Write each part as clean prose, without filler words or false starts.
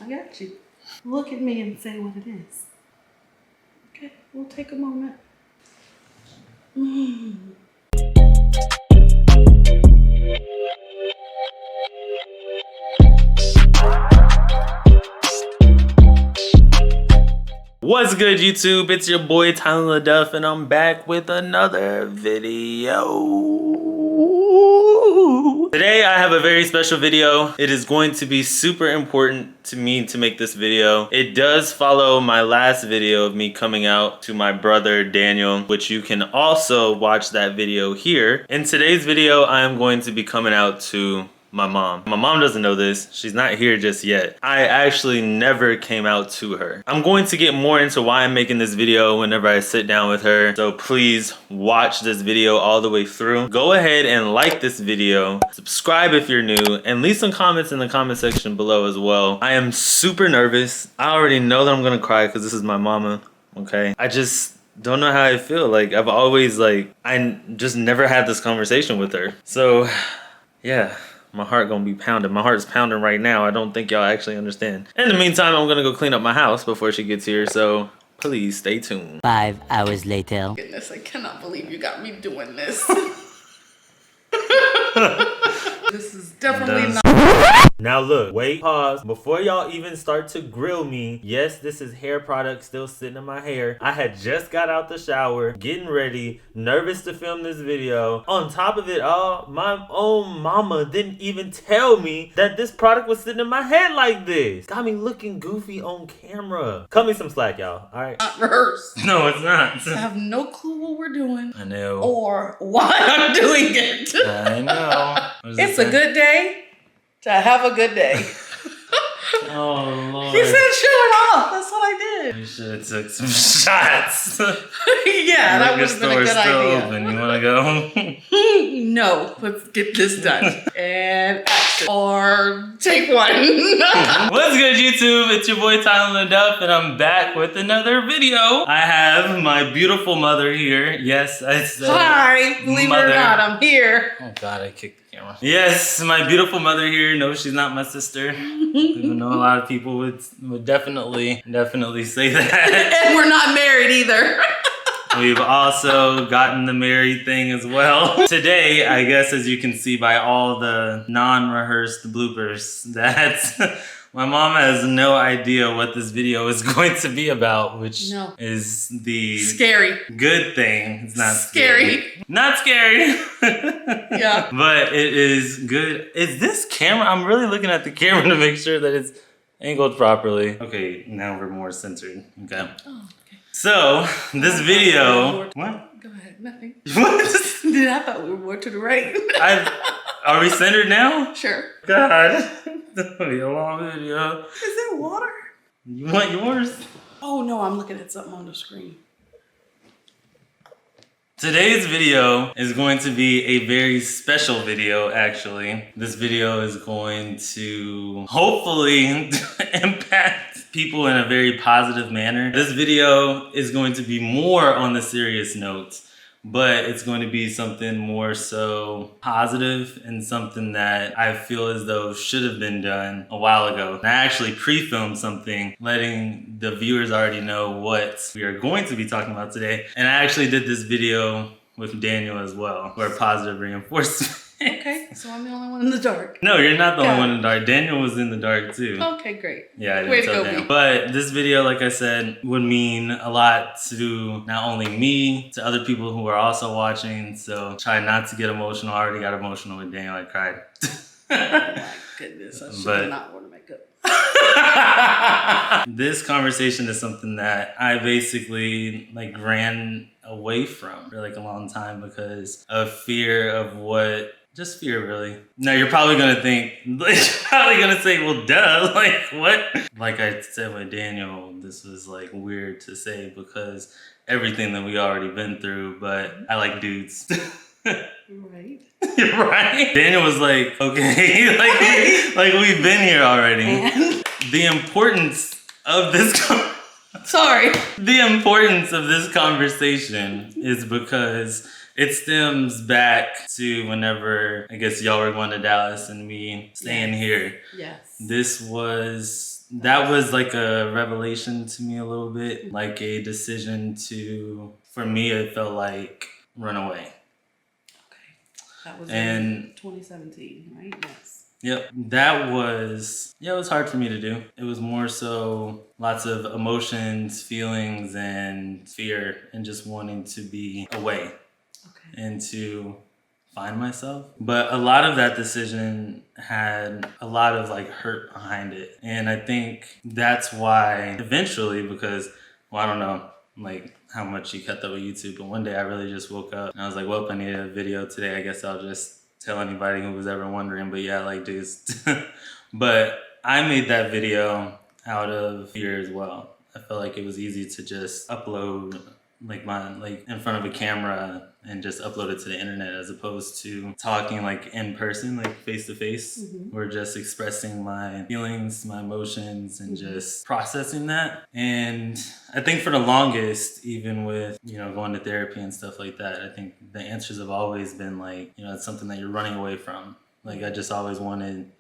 I got you. Look at me and say what it is. Okay, we'll take a moment. What's good, YouTube? It's your boy Tyler LaDuff, and I'm back with another video. Today I have a very special video. It is going to be super important to me to make this video. It does follow my last video of me coming out to my brother Daniel, which you can also watch that video here. In today's video, I am going to be coming out to my mom. My mom doesn't know this. She's not here just yet. I actually never came out to her. I'm going to get more into why I'm making this video whenever I sit down with her. So please watch this video all the way through. Go ahead and like this video, subscribe if you're new, and leave some comments in the comment section below as well. I am super nervous. I already know that I'm gonna cry because this is my mama, okay? I just don't know how I feel. Like I've always I just never had this conversation with her. So yeah. My heart gonna be pounding. My heart's pounding right now. I don't think y'all actually understand. In the meantime, I'm gonna go clean up my house before she gets here, so please stay tuned. 5 hours later. Goodness, I cannot believe you got me doing this. This is definitely not. Now look, wait, pause. Before y'all even start to grill me, yes, this is hair product still sitting in my hair. I had just got out the shower, getting ready, nervous to film this video. On top of it all, my own mama didn't even tell me that this product was sitting in my head like this. Got me looking goofy on camera. Cut me some slack, y'all, all right? Not rehearsed. No, it's not. I have no clue what we're doing. I know. Or why I'm doing it. I know. It's a good day to have a good day. Oh, Lord. He said show it off. That's what I did. You should have took some shots. Yeah, that would have been a good idea. Open. You want to go? No, let's get this done. And action. Or take one. What's good, YouTube? It's your boy Tyler LaDuff, and I'm back with another video. I have my beautiful mother here. Yes, I said Hi, believe mother. it or not, I'm here. Oh God, I kicked the camera. Yes, my beautiful mother here. No, she's not my sister. Even though a lot of people would definitely say that. And we're not married either. We've also gotten the married thing as well. Today, I guess as you can see by all the non-rehearsed bloopers, that my mom has no idea what this video is going to be about, which is the scary good thing. It's not scary. Not scary. Yeah. But it is good. Is this camera? I'm really looking at the camera to make sure that it's angled properly. Okay, now we're more censored. Okay. Oh. So, this video... What? Go ahead, nothing. What? Dude, I thought we were more to the right. Are we centered now? Sure. God. That'll be a long video. Is there water? You want yours? Oh no, I'm looking at something on the screen. Today's video is going to be a very special video, actually. This video is going to hopefully impact people in a very positive manner. This video is going to be more on the serious note, but it's going to be something more so positive and something that I feel as though should have been done a while ago. And I actually pre-filmed something letting the viewers already know what we are going to be talking about today. And I actually did this video with Daniel as well, for positive reinforcement. Okay, so I'm the only one in the dark. No, you're not the only one in the dark. Daniel was in the dark too. Okay, great. Yeah, I Way didn't to tell go, Daniel. B. But this video, like I said, would mean a lot to not only me, to other people who are also watching. So try not to get emotional. I already got emotional with Daniel. I cried. Oh my goodness, I should not wear makeup. This conversation is something that I basically ran away from for a long time because of fear of what. Just fear, really. Now, you're probably going to think, you're probably going to say, well, duh, what? Like I said with Daniel, this was, weird to say because everything that we already been through, but I like dudes. Right. Right? Daniel was like, okay, we've been here already. And? The importance of this The importance of this conversation is because it stems back to whenever, I guess, y'all were going to Dallas and me staying here. Yes. This was that was like a revelation to me a little bit, like a decision to, for me, it felt like run away. That was And in 2017, right? Yes. Yep, that was, yeah, it was hard for me to do. It was more so lots of emotions, feelings, and fear, and just wanting to be away and to find myself. But a lot of that decision had a lot of like hurt behind it. And I think that's why eventually, because, well, I don't know, like how much you kept up with YouTube, but one day I really just woke up and I was like, well, I need a video today. I guess I'll just tell anybody who was ever wondering. But yeah, like dudes. But I made that video out of fear as well. I felt like it was easy to just upload like in front of a camera and just upload it to the internet, as opposed to talking like in person, like face to face, or just expressing my feelings, my emotions, and just processing that. And I think for the longest, even with, you know, going to therapy and stuff like that, I think the answers have always been like, you know, it's something that you're running away from. Like I just always wanted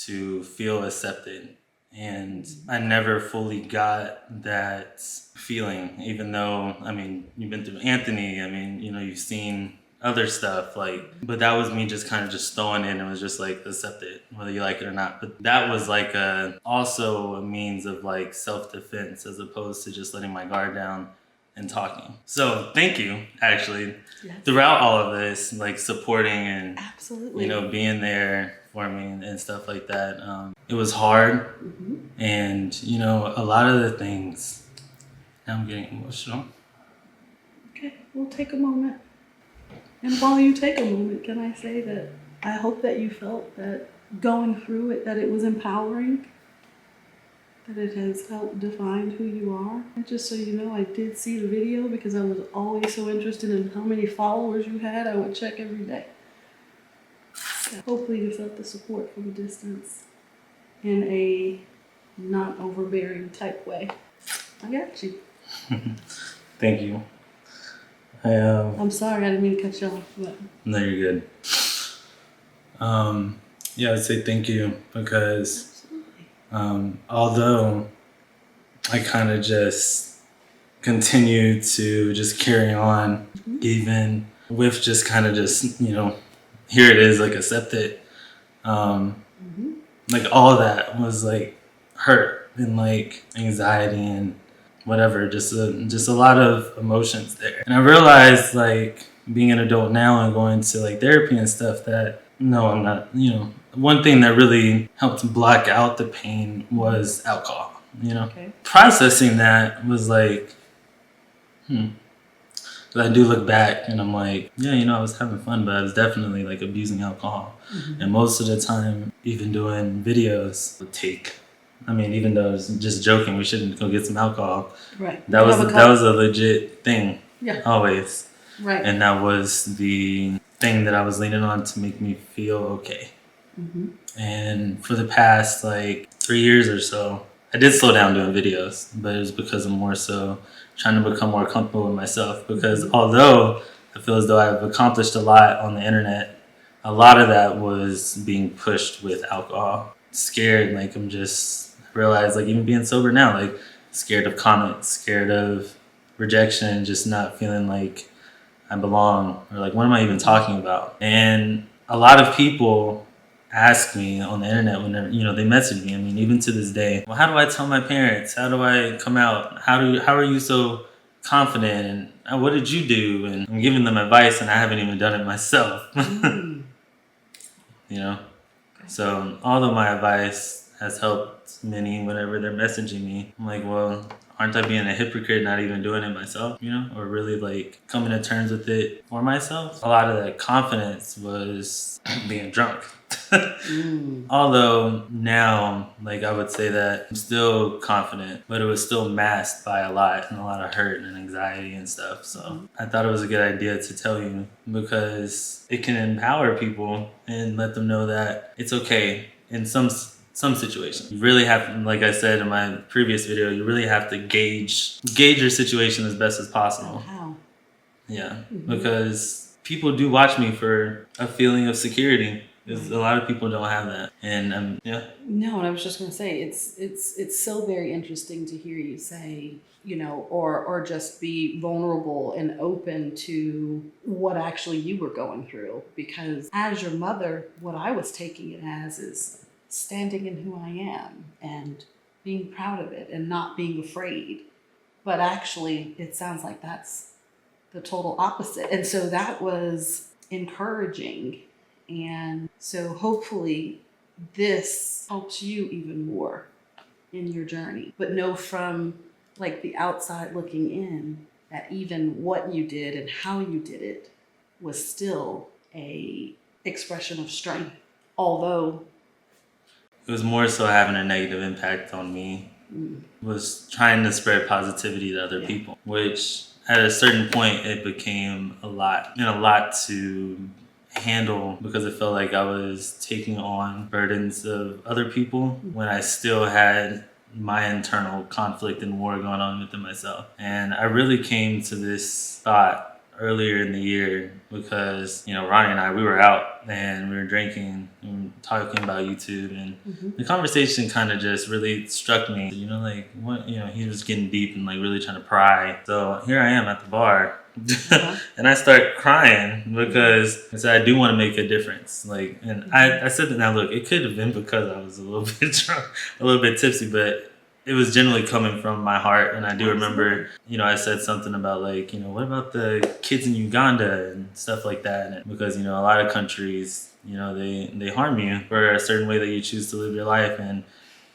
to feel accepted. And I never fully got that feeling, even though, I mean, you've been through Anthony, I mean, you know, you've seen other stuff, like, but that was me just kind of just throwing in and was just like, accept it, whether you like it or not. But that was like also a means of like self-defense, as opposed to just letting my guard down and talking. So thank you, actually, throughout all of this, like supporting and, you know, being there for me and stuff like that. It was hard, and you know, a lot of the things. Now I'm getting emotional. Okay, we'll take a moment. And while you take a moment, can I say that I hope that you felt that going through it, that it was empowering, that it has helped define who you are. And just so you know, I did see the video because I was always so interested in how many followers you had. I would check every day. So hopefully you felt the support from a distance in a not overbearing type way. I got you. Thank you. I'm sorry, I didn't mean to cut you off. But No, you're good. Yeah, I'd say thank you because although I kind of just continue to just carry on, even with just kind of just, you know, here it is, like accept it. Like all that was like hurt and like anxiety and whatever, just a lot of emotions there. And I realized, like being an adult now and going to like therapy and stuff, that no, I'm not, you know, one thing that really helped block out the pain was alcohol, you know. Processing that was like, But I do look back and I'm like, yeah, you know, I was having fun, but I was definitely like abusing alcohol. And most of the time, even doing videos would take, I mean, even though I was just joking, we shouldn't go get some alcohol. Right. That was a legit thing. Yeah. Always. Right. And that was the thing that I was leaning on to make me feel okay. And for the past like 3 years or so, I did slow down doing videos, but it was because I'm more so trying to become more comfortable with myself. Because although I feel as though I've accomplished a lot on the internet, a lot of that was being pushed with alcohol. Scared, like I'm just realized, like even being sober now, like scared of comments, scared of rejection, just not feeling like I belong, or like what am I even talking about? And a lot of people ask me on the internet whenever, you know, they message me. I mean, even to this day, well, how do I tell my parents? How do I come out? How are you so confident? And what did you do? And I'm giving them advice, and I haven't even done it myself. You know, so although my advice has helped many whenever they're messaging me, I'm like, well, aren't I being a hypocrite not even doing it myself, you know, or really like coming to terms with it for myself? A lot of that confidence was being drunk. Although now, like I would say that I'm still confident, but it was still masked by a lot of hurt and anxiety and stuff. So I thought it was a good idea to tell you, because it can empower people and let them know that it's okay in some situations. You really have to, like I said in my previous video, you really have to gauge your situation as best as possible. How? Yeah, because people do watch me for a feeling of security. Because a lot of people don't have that. And yeah. No, and I was just going to say it's so very interesting to hear you say, you know, or just be vulnerable and open to what actually you were going through, because as your mother, what I was taking it as is standing in who I am and being proud of it and not being afraid. But actually, it sounds like that's the total opposite. And so that was encouraging. And so hopefully this helps you even more in your journey. But know from like the outside looking in that even what you did and how you did it was still a expression of strength. Although it was more so having a negative impact on me. Was trying to spread positivity to other people, which at a certain point it became a lot to handle, because it felt like I was taking on burdens of other people when I still had my internal conflict and war going on within myself. And I really came to this thought earlier in the year because, you know, Ronnie and I, we were out and we were drinking and talking about YouTube, and the conversation kind of just really struck me, you know, like what, you know, he was getting deep and like really trying to pry. So here I am at the bar and I start crying because I said, I do want to make a difference. Like, and I said that, now look, it could have been because I was a little bit drunk, a little bit tipsy, but it was generally coming from my heart. And I do remember, you know, I said something about like, you know, what about the kids in Uganda and stuff like that? And because, you know, a lot of countries, you know, they harm you for a certain way that you choose to live your life. And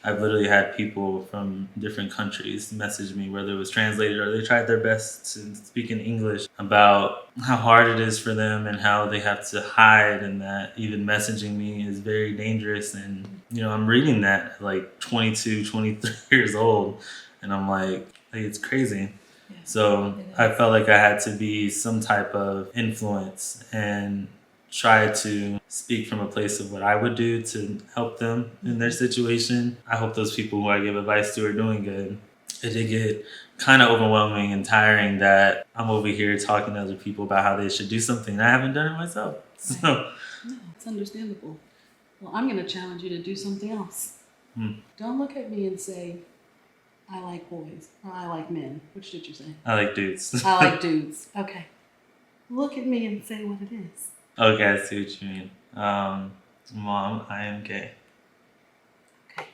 I've literally had people from different countries message me, whether it was translated or they tried their best to speak in English, about how hard it is for them and how they have to hide, and that even messaging me is very dangerous. And, you know, I'm reading that at like 22, 23 years old, and I'm like it's crazy. Yeah, so I felt like I had to be some type of influence and try to speak from a place of what I would do to help them in their situation. I hope those people who I give advice to are doing good. It did get kind of overwhelming and tiring that I'm over here talking to other people about how they should do something and I haven't done it myself. So no, it's understandable. Well, I'm going to challenge you to do something else. Don't look at me and say, I like boys, or I like men. Which did you say? I like dudes. I like dudes. Okay. Look at me and say what it is. Okay, I see what you mean. Mom, I am gay. Okay.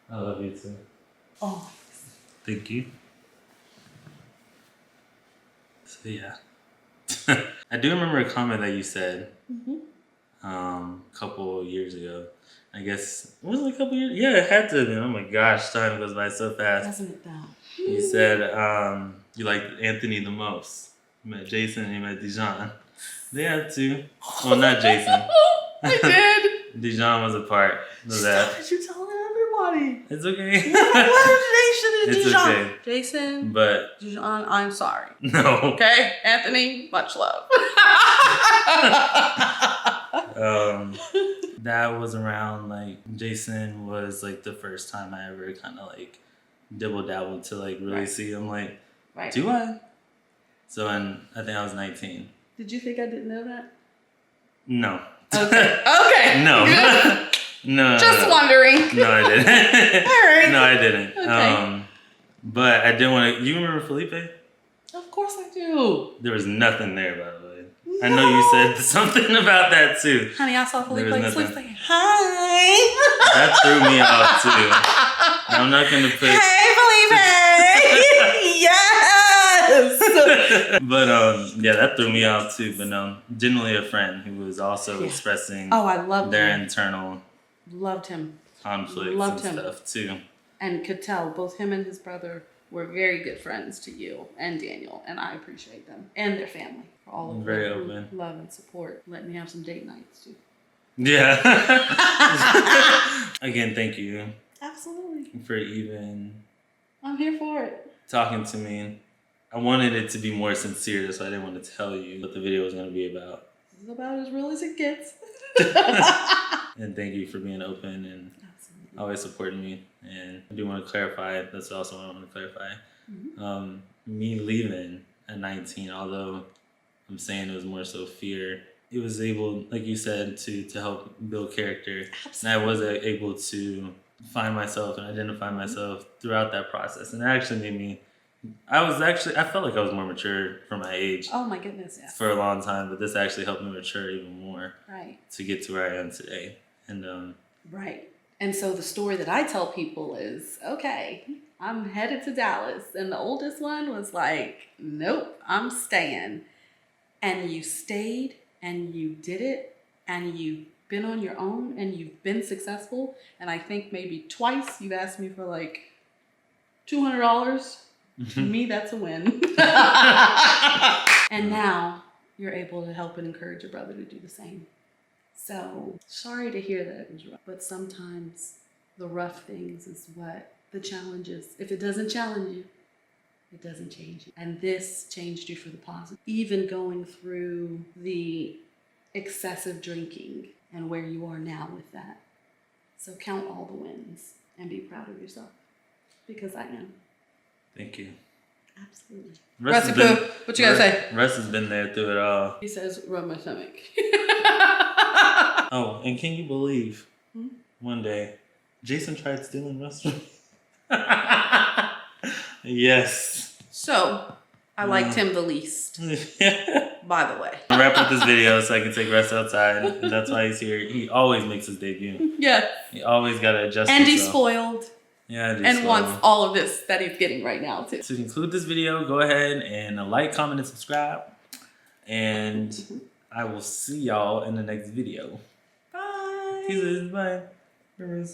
I love you too. Oh. Thank you. So yeah. I do remember a comment that you said a couple years ago. I guess, was it a couple years? Yeah, it had to have been. Oh my gosh, time goes by so fast. Doesn't it though? You said you liked Anthony the most. You met Jason and you met Dijon. They had to. Well, not Jason. I did. Dijon was a part of that. Stop it, you're telling everybody. It's okay. What Jason and It's Dijon? okay. Jason, But Dijon, I'm sorry. no. Okay, Anthony, much love. That was around like Jason was like the first time I ever kind of like dibble dabbled to like really see him. Like, do I? So I think I was 19. Did you think I didn't know that? No. Okay. Okay. No. No. Just wondering. No, I didn't. All right. No, I didn't. Okay. But I didn't want to. You remember Felipe? Of course I do. There was nothing there, by the way. I know you said something about that too. Honey, I saw Felipe nothing. saying, hi. That threw me off too. I'm not going to put... Hey, Felipe! Yes! But yeah, that threw me off too. But generally a friend who was also expressing I loved their him. internal Loved him. conflicts Loved and him. stuff too. And could tell both him and his brother were very good friends to you and Daniel, and I appreciate them and their family for all of Very their open. love and support. Let me have some date nights too. Yeah. Again, thank you Absolutely. for even I'm here for it. talking to me. I wanted it to be more sincere, that's why I didn't want to tell you what the video was going to be about. This is about as real as it gets. And thank you for being open and always supporting me. And I do want to clarify, that's also what I want to clarify. Me leaving at 19, although I'm saying it was more so fear, it was able, like you said, to help build character. Absolutely. And I was able to find myself and identify myself throughout that process. And it actually made me, I felt like I was more mature for my age Oh my goodness, yes. for a long time, but this actually helped me mature even more Right. to get to where I am today. And Right. And so the story that I tell people is, okay, I'm headed to Dallas. And the oldest one was like, nope, I'm staying. And you stayed and you did it and you've been on your own and you've been successful. And I think maybe twice you've asked me for like $200. To me, that's a win. And now you're able to help and encourage your brother to do the same. So sorry to hear that it was rough, but sometimes the rough things is what the challenge is. If it doesn't challenge you, it doesn't change you. And this changed you for the positive. Even going through the excessive drinking and where you are now with that. So count all the wins and be proud of yourself, because I am. Thank you. Absolutely. Russ has Recipe, what you gotta say? Russ has been there through it all. He says, rub my stomach. Oh, and can you believe one day Jason tried stealing Russ from me? Yes. So, I liked him the least, by the way. I'll wrap up this video so I can take Russ outside. And that's why he's here. He always makes his debut. Yeah. He always got to adjust And himself. he's spoiled. Yeah, And wants all of this that he's getting right now, too. To conclude this video, go ahead and like, comment, and subscribe. And I will see y'all in the next video. Bye. Bye.